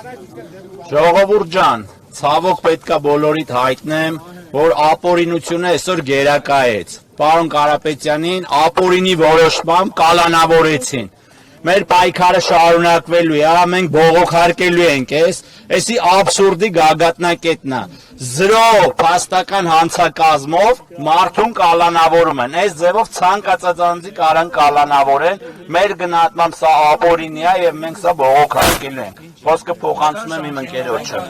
Ժողովուրդ ջան, ցավոք պետքա բոլորիդ հայտնեմ, որ ապօրինությունը այսօր գերակայեց։ Պարոն Կարապետյանին ապօրինի որոշմամբ կալանավորեցին։ Մեր պայքարը շարունակվելու է, մենք բողոքարկելու ենք էսի աբսուրդի գագաթնակետն է։ Զրո փաստական հանցակազմով մարդուն կալանավորում են։ Այս ձևով ցանկացած անձի կարան կալանավորեն։ Մեր գնահատմամբ սա ապօրինի է եւ մենք սա բողոքարկելու ենք։ Խոսքը փոխանցում եմ իմ ընկերոջը։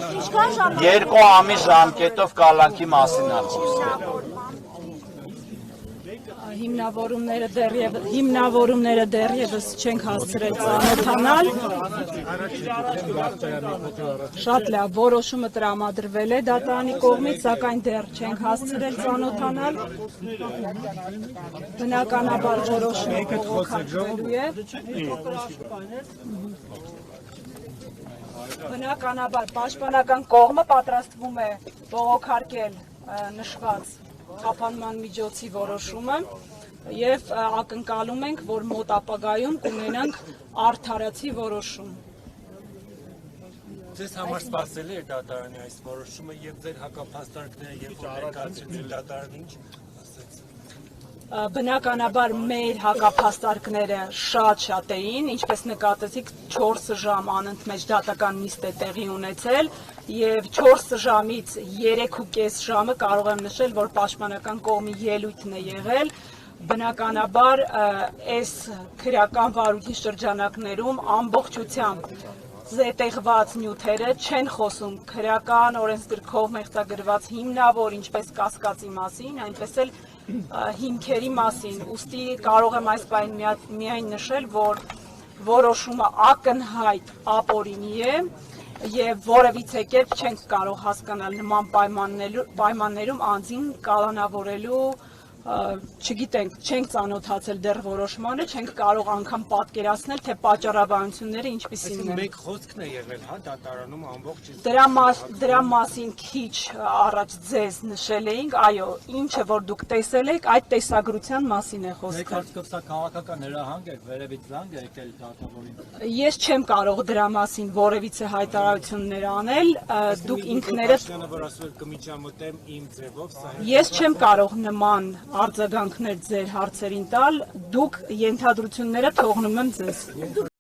2 ամիս ժամկետով կալանքի մասին է խոսքը։ Հիմնավորումները դեռևս չենք հասցրել ծանոթանալ։ Շատ լավ, որոշումը տրամադրվել է դատարանի կողմից, սակայն դեռ չենք հասցրել ծանոթանալ։ Բնականաբար որոշումը բողոքարկվելու է։ Բնականաբար պաշտպանական կողմը պատրաստվում է բողոքարկել նշված խափանման միջոցի որոշումը եւ ակնկալում ենք, որ մոտ ապագայում կունենանք արդարացի որոշում։ Ձեզ համար սպասելի է դատարանի այս որոշումը եւ ձեր հակափաստարկները երբ որ ներկայացրեցին դատարանը ինչ ասեց։ Բնականաբար մեր հակափաստարկները շատ էին, ինչպես նկատեցիք 4 ժամ անընդմեջ դատական նիստ է տեղի ունեցել եւ 4 ժամից 3.5 ժամը կարող եմ նշել, որ պաշտպանական կողմի ելույթն է եղել։ Բնականաբար այս քրեական վարույթի շրջանակներում ամբողջությամբ զետեղված նյութերը չեն խոսում քրեական օրենսգրքով մեղծագրված հիմնավոր ինչպես կասկածի մասին, այնպես էլ հիմքերի մասին, ուստի կարող եմ այս պայն միայն նշել, որ որոշումը ակնհայտ ապօրինի է եւ որևիցե կերպ չենք կարող հասկանալ նման պայմաններում անձին կալանավորելու, չգիտենք, չենք ծանոթացել դեռ որոշմանը, չենք կարող անգամ պատկերացնել, թե պատճառաբանությունները ինչպիսին են։ Մեկ խոսքն է եղել, հա, դատարանում ամբողջ։ Դրա մասին քիչ առաջ ձեզ նշել էինք, այո, ինչը որ դուք տեսել եք, այդ տեսագրության մասին է խոսքը։ Ներկայացկով սա քաղաքական հրահանգ է, վերևից զանգ է եկել դատավորին։ Ես չեմ կարող դրա մասին որևիցե հայտարարություններ անել, դուք ինքներդ որ ասում եք կմիջամտեմ իմ ձևով, սա ես չեմ կարող նման արձագանքներ ձեր հարցերին տալ, դուք ենթադրությունները թողնում եմ ձեզ։